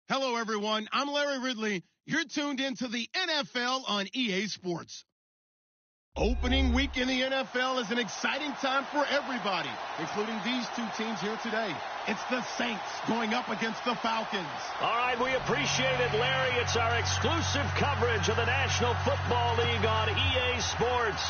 Hello, everyone. I'm Larry Ridley. You're tuned into the NFL on EA Sports. Opening week in the NFL is an exciting time for everybody, including these two teams here today. It's the Saints going up against the Falcons. All right, we appreciate it, Larry. It's our exclusive coverage of the National Football League on EA Sports.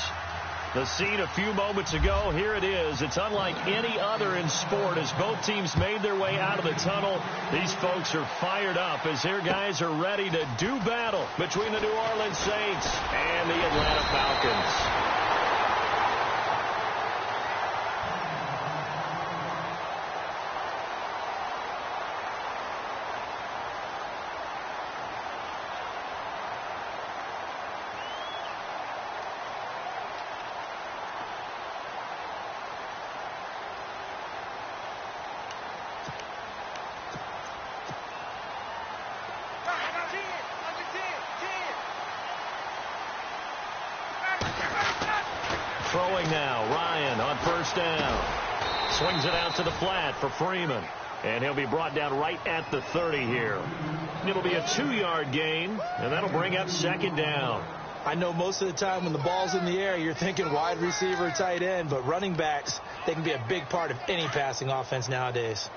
The scene a few moments ago, here it is. It's unlike any other in sport as both teams made their way out of the tunnel. These folks are fired up as their guys are ready to do battle between the New Orleans Saints and the Atlanta Falcons. Throwing now, Ryan on first down. Swings it out to the flat for Freeman. And he'll be brought down right at the 30 here. It'll be a 2-yard gain, and that'll bring up second down. I know most of the time when the ball's in the air, you're thinking wide receiver, tight end, but running backs, they can be a big part of any passing offense nowadays.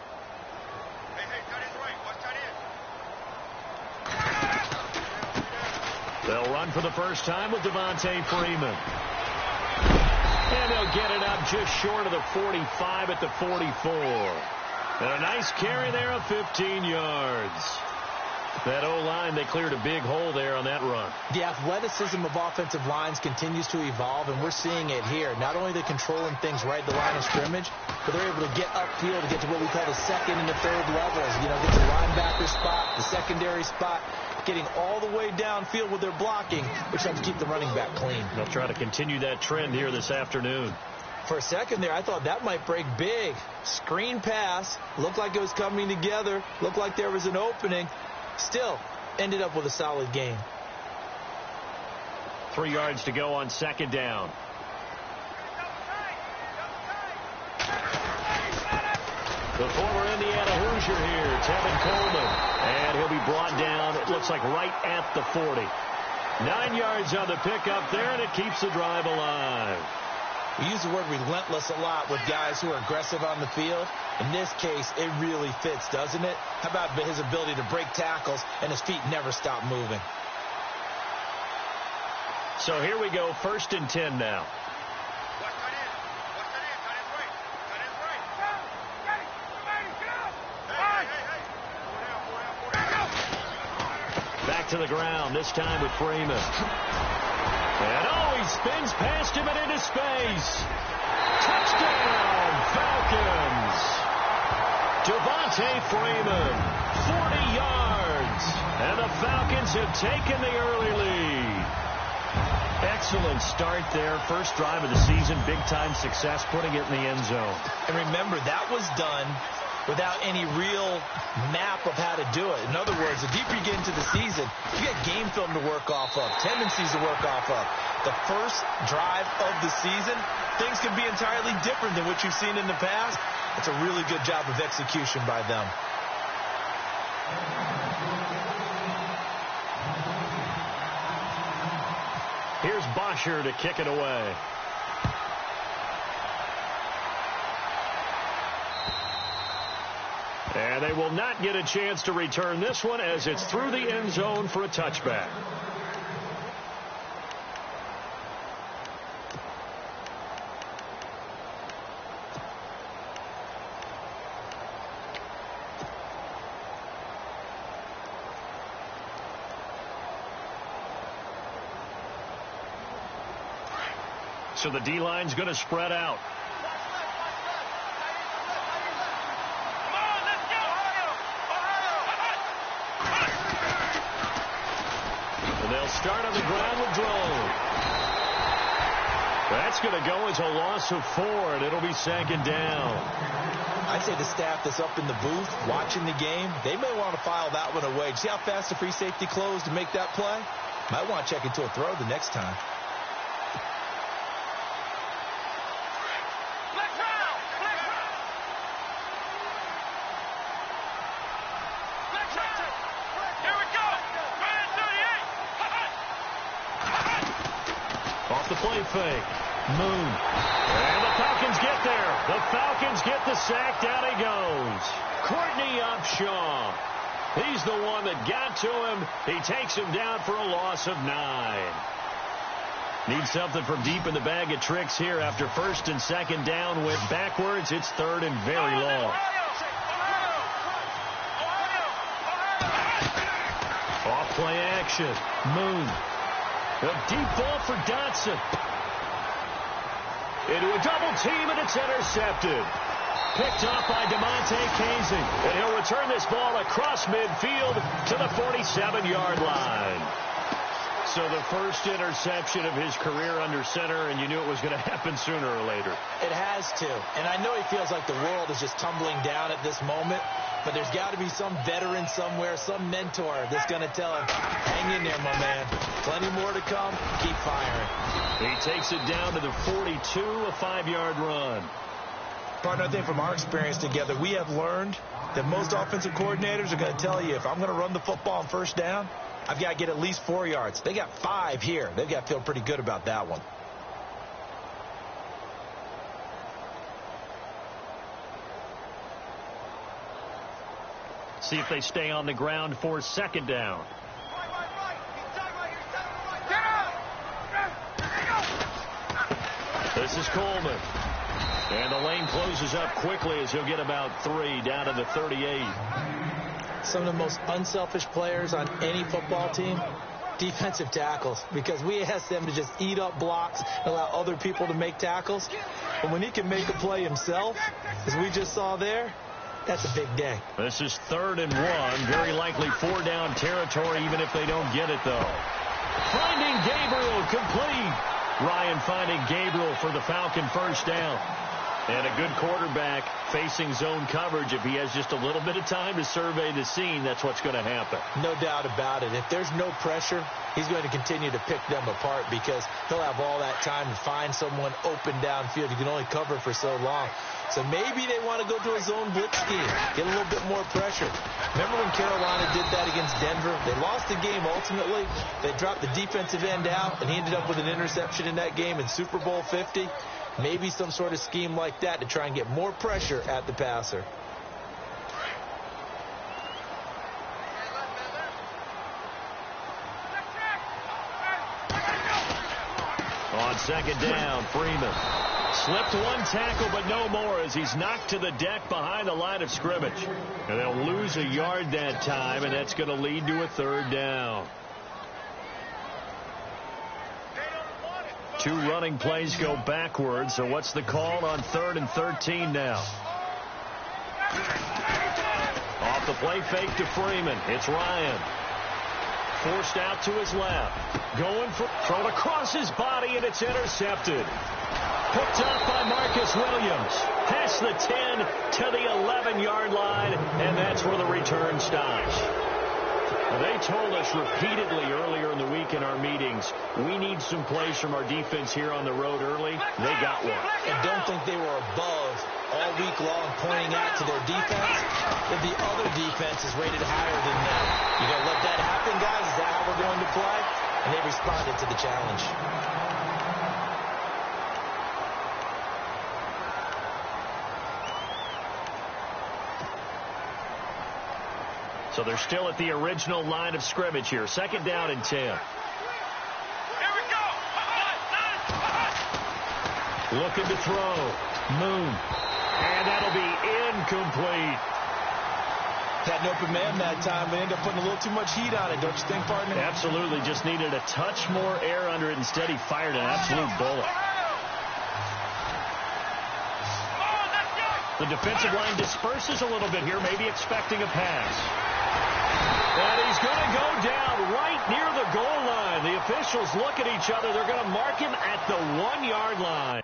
They'll run for the first time with Devontae Freeman. And they'll get it up just short of the 45 at the 44. And a nice carry there of 15 yards. That O-line, they cleared a big hole there on that run. The athleticism of offensive lines continues to evolve, and we're seeing it here. Not only are they controlling things right at the line of scrimmage, but they're able to get upfield to get to what we call the second and the third levels. You know, get the linebacker spot, the secondary spot, getting all the way downfield with their blocking, which helps keep the running back clean. They'll try to continue that trend here this afternoon. For a second there, I thought that might break big. Screen pass, looked like it was coming together, looked like there was an opening. Still, ended up with a solid gain. 3 yards to go on second down. The former Indiana Hoosier here, Tevin Coleman. And he'll be brought down, it looks like right at the 40. 9 yards on the pickup there, and it keeps the drive alive. We use the word relentless a lot with guys who are aggressive on the field. In this case, it really fits, doesn't it? How about his ability to break tackles and his feet never stop moving? So here we go, 1st and 10 now. Back to the ground, this time with Freeman. And he spins past him and into space. Touchdown, Falcons. Devontae Freeman, 40 yards. And the Falcons have taken the early lead. Excellent start there. First drive of the season, big-time success, putting it in the end zone. And remember, that was done without any real map of how to do it. In other words, the deeper you get into the season, you get game film to work off of, tendencies to work off of. The first drive of the season, things can be entirely different than what you've seen in the past. It's a really good job of execution by them. Here's Bosher to kick it away. And they will not get a chance to return this one as it's through the end zone for a touchback. So the D-line's going to spread out. And they'll start on the ground with Drone. That's going to go as a loss of 4, and it'll be 2nd down. I'd say the staff that's up in the booth watching the game, they may want to file that one away. See how fast the free safety closed to make that play? Might want to check into a throw the next time. play fake. Moon. And the Falcons get there. The Falcons get the sack. Down he goes. Courtney Upshaw. He's the one that got to him. He takes him down for a loss of 9. Need something from deep in the bag of tricks here after first and second down went backwards. It's third and very long. Off play action. Moon. A deep ball for Dotson. Into a double team, and it's intercepted. Picked off by DeMonte Casey. And he'll return this ball across midfield to the 47-yard line. So the first interception of his career under center, and you knew it was going to happen sooner or later. It has to. And I know he feels like the world is just tumbling down at this moment, but there's got to be some veteran somewhere, some mentor that's going to tell him, hang in there, my man. Plenty more to come. Keep firing. He takes it down to the 42, a 5-yard run. Partner, I think from our experience together, we have learned that most offensive coordinators are going to tell you, if I'm going to run the football on first down, I've got to get at least 4 yards. They got 5 here. They've got to feel pretty good about that one. See if they stay on the ground for second down. This is Coleman. And the lane closes up quickly as he'll get about 3 down to the 38. Some of the most unselfish players on any football team, defensive tackles, because we ask them to just eat up blocks and allow other people to make tackles. But when he can make a play himself, as we just saw there, that's a big day. This is 3rd and 1. Very likely 4-down territory, even if they don't get it, though. Finding Gabriel complete. Ryan finding Gabriel for the Falcon first down. And a good quarterback facing zone coverage. If he has just a little bit of time to survey the scene, that's what's going to happen. No doubt about it. If there's no pressure, he's going to continue to pick them apart because he'll have all that time to find someone open downfield. He can only cover for so long. So maybe they want to go to a zone blitz scheme, get a little bit more pressure. Remember when Carolina did that against Denver? They lost the game ultimately. They dropped the defensive end out, and he ended up with an interception in that game in Super Bowl 50. Maybe some sort of scheme like that to try and get more pressure at the passer. On second down, Freeman. Slipped one tackle, but no more as he's knocked to the deck behind the line of scrimmage. And they'll lose a yard that time, and that's going to lead to a 3rd down. 2 running plays go backwards, so what's the call on 3rd and 13 now? Off the play fake to Freeman. It's Ryan. Forced out to his left. Going for thrown across his body, and it's intercepted. Picked up by Marcus Williams. Past the 10 to the 11-yard line, and that's where the return stops. They told us repeatedly earlier in the week in our meetings, we need some plays from our defense here on the road early. They got one. I don't think they were above all week long pointing out to their defense that the other defense is rated higher than them. You got to let that happen, guys. Is that how we're going to play? And they responded to the challenge. So they're still at the original line of scrimmage here. Second down and 10. Here we go. Looking to throw. Moon. And that'll be incomplete. Had an open man that time. They ended up putting a little too much heat on it, don't you think, partner? Absolutely. Just needed a touch more air under it. Instead, he fired an absolute bullet. The defensive line disperses a little bit here, maybe expecting a pass. And he's going to go down right near the goal line. The officials look at each other. They're going to mark him at the 1-yard line.